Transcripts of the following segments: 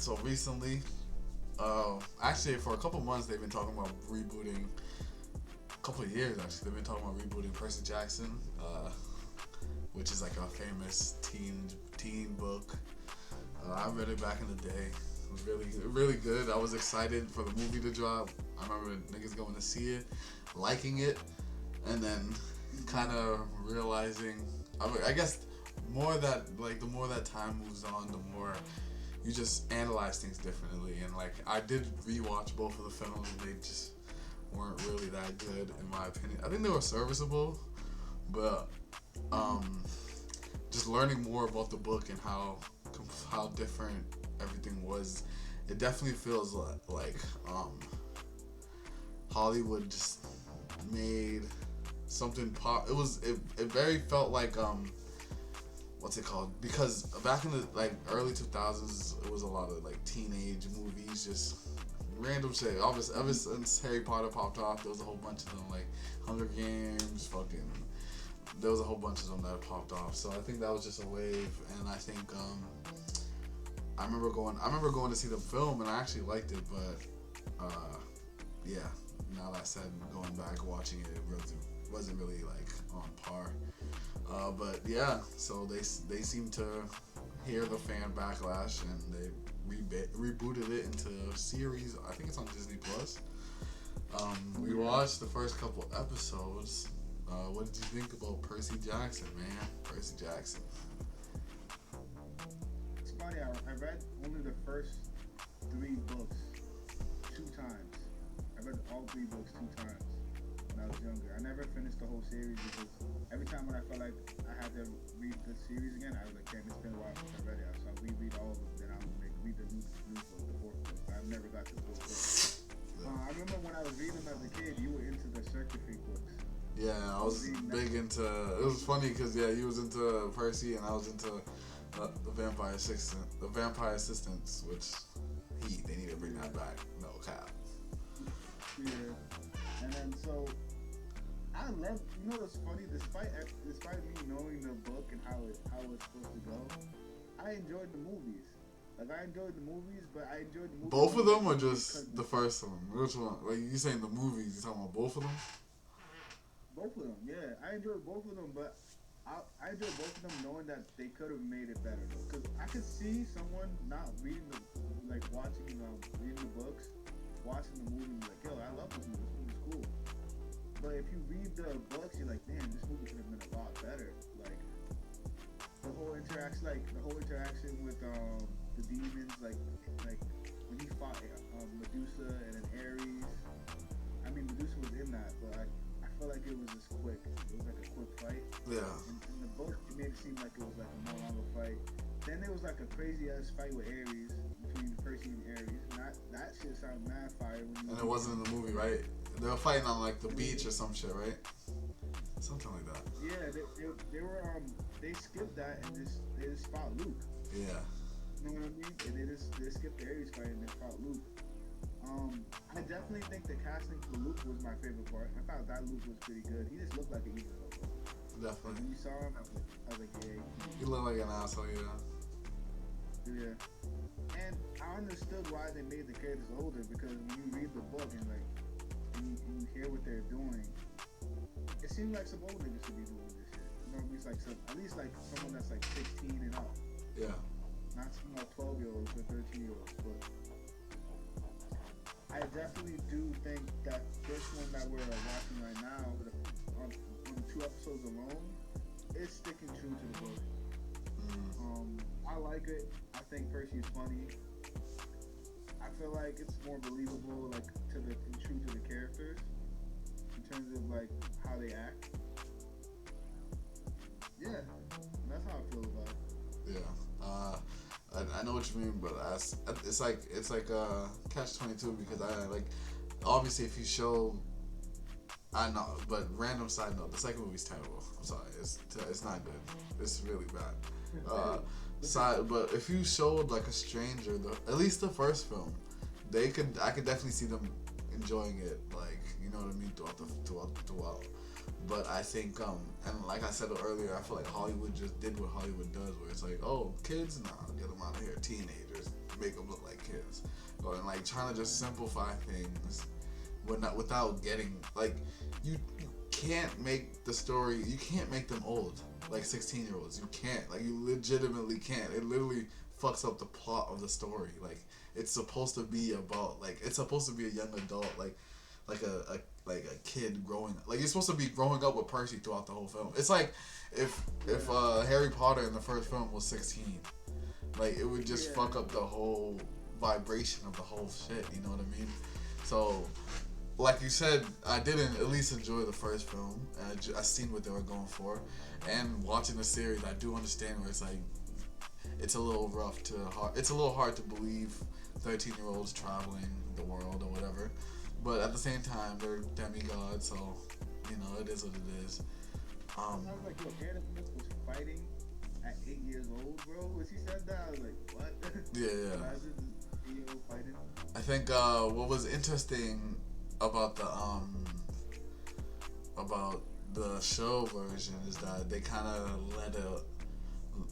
So recently, actually for a couple months they've been talking about rebooting. A couple of years actually, they've been talking about rebooting Percy Jackson, which is like a famous teen book. I read it back in the day. It was really good. I was excited for the movie to drop. I remember niggas going to see it, liking it, and then kind of realizing. I guess more that like the more that time moves on, the more you just analyze things differently. And like I did rewatch both of the films, and they just weren't really that good in my opinion. I think they were serviceable, but just learning more about the book and how different everything was, it definitely feels like Hollywood just made something pop. It very felt like what's it called? Because back in the like early 2000s, it was a lot of like teenage movies, just random shit. Obviously, ever since Harry Potter popped off, there was a whole bunch of them, like Hunger Games, fucking. There was a whole bunch of them that popped off. So I think that was just a wave, and I think I remember going to see the film, and I actually liked it, but yeah. Now that said, going back watching it wasn't really like on par. But yeah, so they seem to hear the fan backlash, and they rebooted it into a series. I think it's on Disney Plus. We watched the first couple episodes. What did you think about Percy Jackson, man? Percy Jackson. It's funny. I read only the first 3 books 2 times. I read all 3 books 2 times when I was younger. I never finished the whole series because every time when I felt like I had to read the series again, I was like, damn, it's been a while since I read it. So I'll reread all of them, then I'll read the new book, the 4th book. I've never got to the 4th book. I remember when I was reading them as a kid, you were into the Circuit Freak books. Yeah, I was big into. It was funny because you was into Percy and I was into the Vampire Assistants, which they need to bring that back. No cap. Yeah, and then so I love. You know what's funny? Despite me knowing the book and how it's supposed to go, I enjoyed the movies. Like I enjoyed the movies, but I enjoyed the movies. Both of them, or just the first one? Which one? Like you saying the movies? You talking about both of them? Both of them, yeah. I enjoyed both of them, but I enjoyed both of them knowing that they could have made it better though. Because I could see someone not reading reading the books, watching the movie, and be like, yo, I love this movie. This movie's cool. But if you read the books, you're like, damn, this movie could have been a lot better. Like the whole interaction with the demons, like when he fought Medusa and then Ares. I mean, Medusa was in that, but I felt like it was just quick. It was like a quick fight. Yeah. In the book, it made it seem like it was like a more longer fight. Then there was like a crazy ass fight with Ares, between Percy and Ares. And that shit sounded mad fire. And it wasn't in the movie, right? They were fighting on like the beach or some shit, right? Something like that. Yeah, they were they skipped that and they just fought Luke. Yeah. You know what I mean? And they skipped the Ares fight and they fought Luke. I definitely think the casting for Luke was my favorite part. I thought that Luke was pretty good. He just looked like an evil. Definitely. When you saw him, I was like, yeah. He looked like an asshole, yeah. Yeah. And I understood why they made the characters older because when you read the book and you hear what they're doing, it seems like some old niggas should be doing this shit. You know what I mean? It's like at least like someone that's like 16 and up. Yeah. Not 12-year-olds or 13-year-olds, but I definitely do think that this one that we're watching right now, on the 2 episodes alone, is sticking true to the book. I like it. I think Percy is funny. I feel like it's more believable, like true to the characters in terms of like how they act. Yeah, that's how I feel about it. Yeah. I know what you mean, but it's like catch-22 because I like obviously if you show I know, but random side note, the second movie's terrible. I'm sorry, it's not good. It's really bad. But if you showed like a stranger, at least the first film, I could definitely see them enjoying it, like you know what I mean, throughout. But I think, and like I said earlier, I feel like Hollywood just did what Hollywood does, where it's like, oh, kids, nah, get them out of here. Teenagers, make them look like kids, and like trying to just simplify things, without getting like you can't make the story. You can't make them old like 16-year-olds. You can't. Like you legitimately can't. It literally fucks up the plot of the story. Like it's supposed to be about like it's supposed to be a young adult like a kid growing like you're supposed to be growing up with Percy throughout the whole film. It's like if Harry Potter in the first film was 16, like it would just fuck up the whole vibration of the whole shit. You know what I mean? So, like you said, I didn't at least enjoy the first film. And I seen what they were going for, and watching the series, I do understand where it's like it's a little rough to hard. It's a little hard to believe 13-year-olds traveling the world or whatever. But at the same time, they're demigods, so you know it is what it is. Sounds like your Anakin was fighting at 8 years old, bro. When she said that, I was like, what? Yeah. Imagine this 8-year-old fighting. I think what was interesting about the show version is that they kind of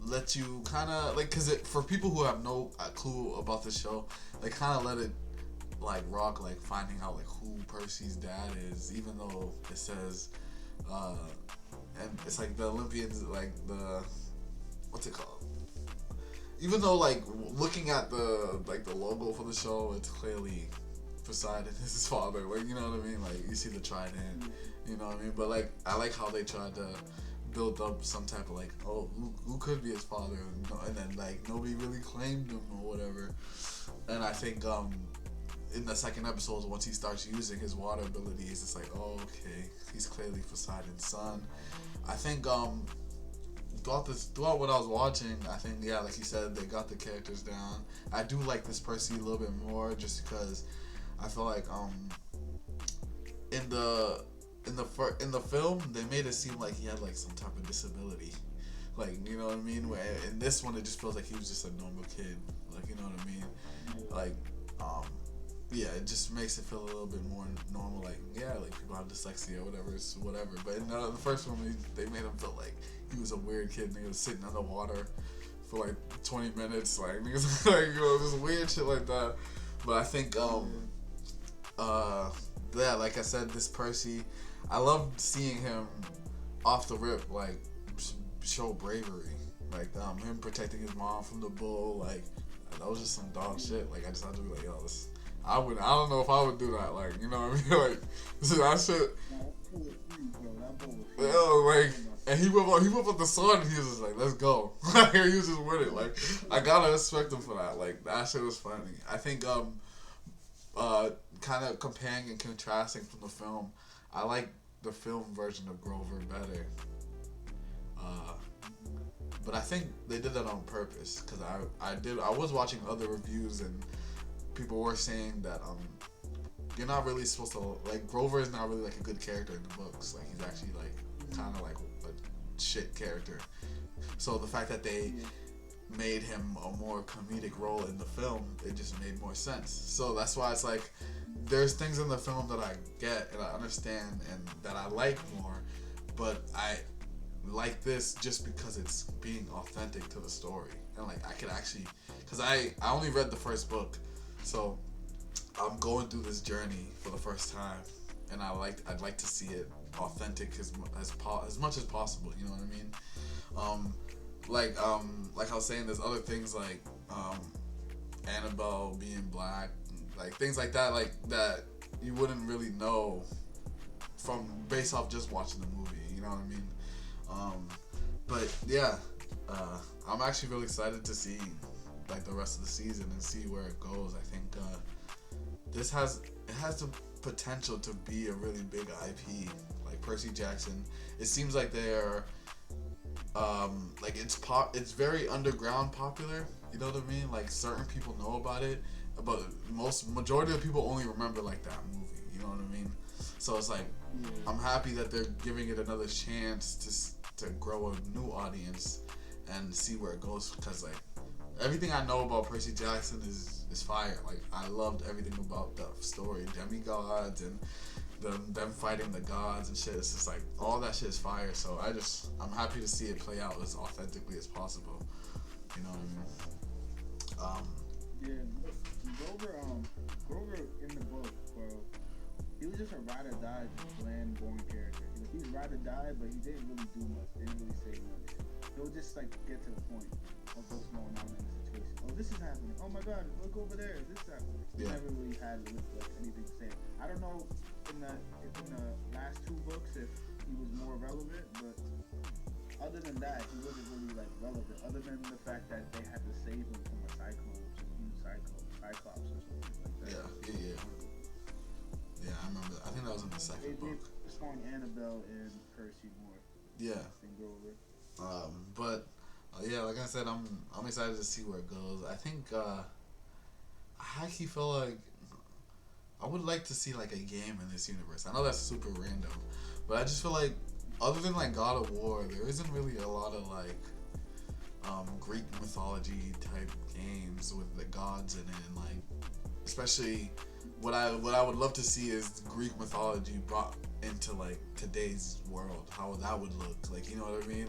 let you kind of like because for people who have no clue about the show, they kind of let it like rock, like finding out like who Percy's dad is, even though it says and it's like the Olympians, like the what's it called, even though like looking at the logo for the show, it's clearly Poseidon is his father, like you know what I mean, like you see the trident, you know what I mean, but like I like how they tried to build up some type of like, oh, who could be his father, and then like nobody really claimed him or whatever. And I think in the second episode, once he starts using his water abilities, it's like, oh, okay, he's clearly Poseidon's son. I think throughout what I was watching, I think like you said, they got the characters down. I do like this Percy a little bit more, just because I feel like in the film they made it seem like he had like some type of disability, like you know what I mean. Where in this one it just feels like he was just a normal kid, like you know what I mean, like yeah, it just makes it feel a little bit more normal. Like, yeah, like people have dyslexia or whatever, it's whatever. But in the first one, they made him feel like he was a weird kid and he was sitting underwater for like 20 minutes, like niggas, like you know, just weird shit like that. But I think, yeah, like I said, this Percy, I love seeing him off the rip, like show bravery, like him protecting his mom from the bull, like that was just some dog shit. Like I just had to be like, yo, this. I don't know if I would do that, like, you know what I mean, like, that shit, like, and he whipped up the sword and he was just like, let's go, like, he was just with it, like, I gotta respect him for that, like, that shit was funny. I think, kind of comparing and contrasting from the film, I like the film version of Grover better, but I think they did that on purpose, because I was watching other reviews and people were saying that you're not really supposed to like Grover is not really like a good character in the books. Like he's actually like kind of like a shit character. So the fact that they made him a more comedic role in the film, it just made more sense. So that's why it's like there's things in the film that I get and I understand and that I like more, but I like this just because it's being authentic to the story and like I could actually, because I only read the first book. So I'm going through this journey for the first time, and I'd like to see it authentic as much as possible. You know what I mean? Like I was saying, there's other things like Annabelle being black, like things like that, like that you wouldn't really know from based off just watching the movie. You know what I mean? But yeah, I'm actually really excited to see like the rest of the season and see where it goes. I think it has the potential to be a really big IP. Like Percy Jackson, it seems like they're like it's very underground popular. You know what I mean? Like certain people know about it, but majority of people only remember like that movie. You know what I mean? So it's like I'm happy that they're giving it another chance to grow a new audience and see where it goes, because like everything I know about Percy Jackson is fire. Like I loved everything about the story, demigods and them fighting the gods and shit. It's just like all that shit is fire. So I'm happy to see it play out as authentically as possible. You know what I mean? Yeah, Grover, Grover in the book, bro, he was just a ride or die, just bland, boring character. He was ride or die, but he didn't really do much. Didn't really say much. He would just like get to the point of what's going on in the situation. Oh, this is happening. Oh my God, look over there. This is happening. He Yeah. never really had like anything to say. I don't know in the last two books if he was more relevant, but other than that, he wasn't really like relevant. Other than the fact that they had to save him from a cyclops or something like that. Yeah, I remember. I think that was in the They second did book. spawn Annabelle and Percy more Yeah. than Grover. But yeah, like I said, I'm excited to see where it goes. I think I actually feel like I would like to see like a game in this universe. I know that's super random, but I just feel like other than like God of War, there isn't really a lot of like Greek mythology type games with the gods in it, and like especially what I would love to see is Greek mythology brought into like today's world, how that would look. Like, you know what I mean?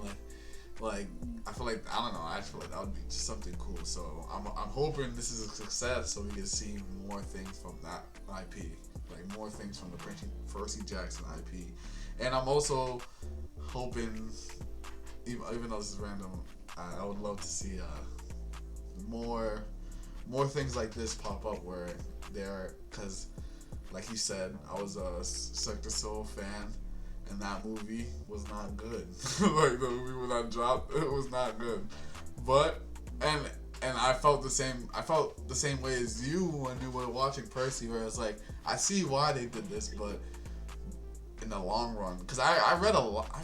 Like I feel like I don't know. I feel like that would be just something cool. So I'm hoping this is a success, so we can see more things from that IP, like more things from the Percy Jackson IP. And I'm also hoping, even though this is random, I would love to see more things like this pop up where they're, because like you said, I was a Cirque du Soleil fan, and that movie was not good. Like the movie when I dropped, it was not good. But and I felt the same. I felt the same way as you when you were watching Percy, where it's like I see why they did this, but in the long run, because I read a lot. I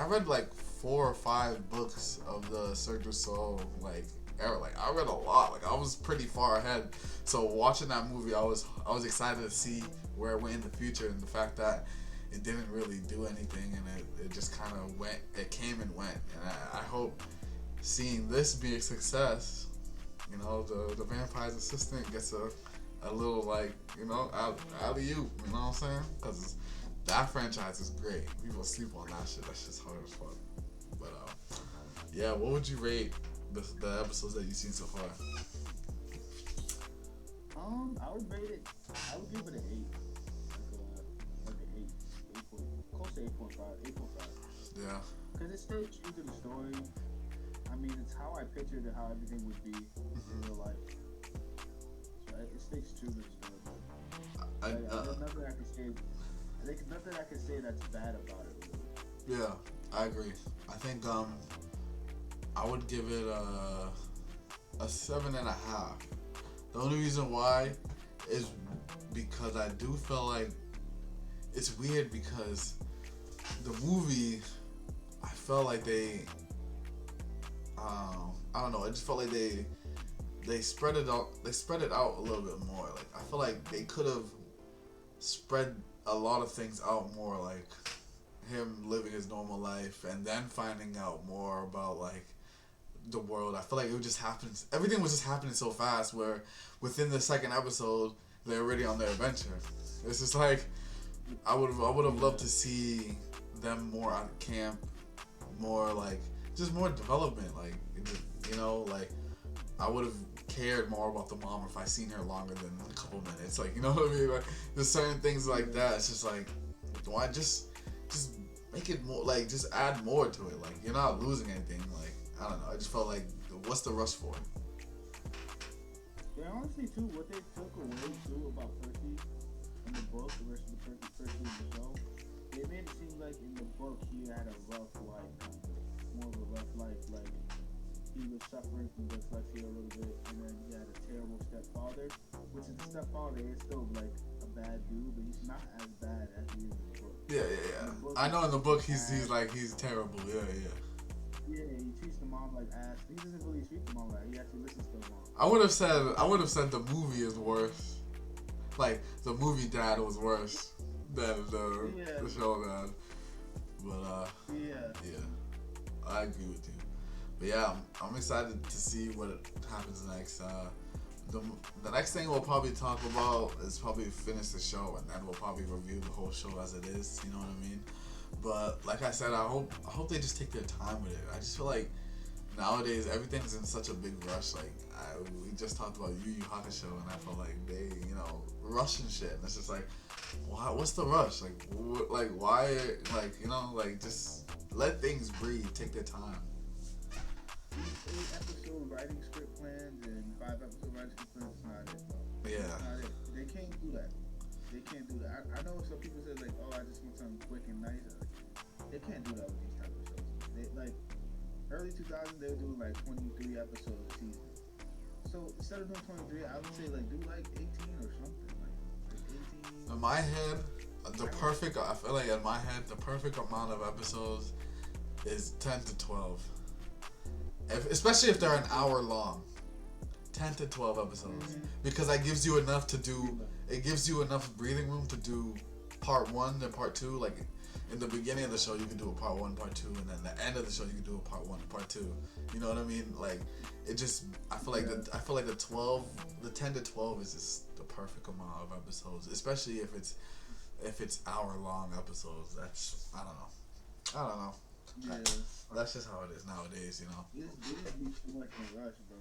read like 4 or 5 books of the Cirque du Soleil like era. Like I read a lot. Like I was pretty far ahead. So watching that movie, I was excited to see where it went in the future, and the fact that it didn't really do anything, and it just kind of went. It came and went, and I hope seeing this be a success. You know, the vampire's assistant gets a little like, you know, out of you. You know what I'm saying? Because that franchise is great. People sleep on that shit. That shit's hard as fuck. But yeah, what would you rate the episodes that you've seen so far? I would rate it. I would give it an 8. Like an 8 point, close to 8.5. Yeah. Because it stays true to the story. I mean, it's how I pictured it, how everything would be in real life. So it stays true to the story. There's nothing I can say. There's nothing I can say that's bad about it. Really. Yeah, I agree. I think I would give it a 7.5. The only reason why is because I do feel like it's weird, because the movie, I felt like they I don't know, I just felt like they spread it out a little bit more. Like I feel like they could have spread a lot of things out more, like him living his normal life and then finding out more about like the world. I feel like it would just happen. Everything was just happening so fast, where within the second episode they're already on their adventure. It's just like I would have loved to see them more on camp, more like just more development. Like, you know, like I would have cared more about the mom if I seen her longer than a couple minutes. Like, you know what I mean? Like there's certain things like that. It's just like, why just make it more, like just add more to it. Like you're not losing anything. Like I don't know. I just felt like, what's the rush for? Yeah, honestly, too, what they took away too about Percy in the book versus the Percy in the show, they made it seem like in the book he had a rough life, kind of more of a rough life. Like he was suffering from dyslexia a little bit, and then he had a terrible stepfather, which is the stepfather is still like a bad dude, but he's not as bad as he is in the book. Yeah. I know in the book he's terrible. Yeah. Yeah, he treats the mom like ass. He doesn't really treat the mom like, he actually listens to the mom. I would have said the movie is worse. Like the movie dad was worse than the show dad. But yeah, I agree with you. But yeah, I'm excited to see what happens next. The next thing we'll probably talk about is probably finish the show, and then we'll probably review the whole show as it is. You know what I mean? But like I said, I hope they just take their time with it. I just feel like nowadays everything's in such a big rush. Like we just talked about Yu Yu Hakusho, and I feel like they, rushing shit. And it's just like, why? What's the rush? Like, why? Like, like just let things breathe. Take their time. 8 episode writing script plans and 5 episode writing script plans is not it. Yeah. Not it. They can't do that. They can't do that. I know some people say like, oh, I just want something quick and nice. They can't do that with these type of shows. They like early 2000s they were doing like 23 episodes a season. So instead of doing 23, I would say like do like 18 or something. Like 18. In my head, I feel like in my head, the perfect amount of episodes is 10 to 12. Especially if they're an hour long. 10 to 12 episodes. Because that gives you enough to do, it gives you enough breathing room to do part 1 and part 2. Like in the beginning of the show, you can do a part 1, part 2, and then the end of the show, you can do a part 1 and part 2. You know what I mean? Like, it just, I feel like the 10 to 12 is just the perfect amount of episodes, especially if it's hour-long episodes. That's, I don't know. Yeah. That's just how it is nowadays, They just be too much in a rush, bro.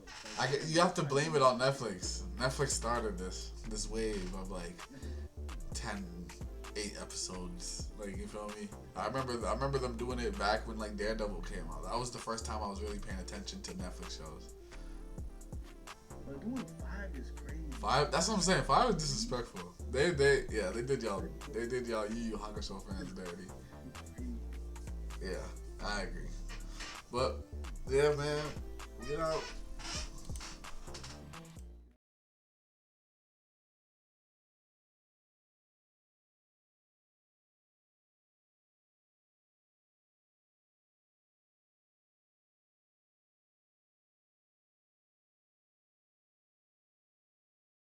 You have to blame it on Netflix. Netflix started this wave of like 8 episodes. Like, you feel me? I remember them doing it back when like Daredevil came out. That was the first time I was really paying attention to Netflix shows. But doing 5 is crazy. 5? That's what I'm saying. 5 is disrespectful. They did y'all Yu Yu Hakusho fans dirty. Yeah, I agree. But yeah, man,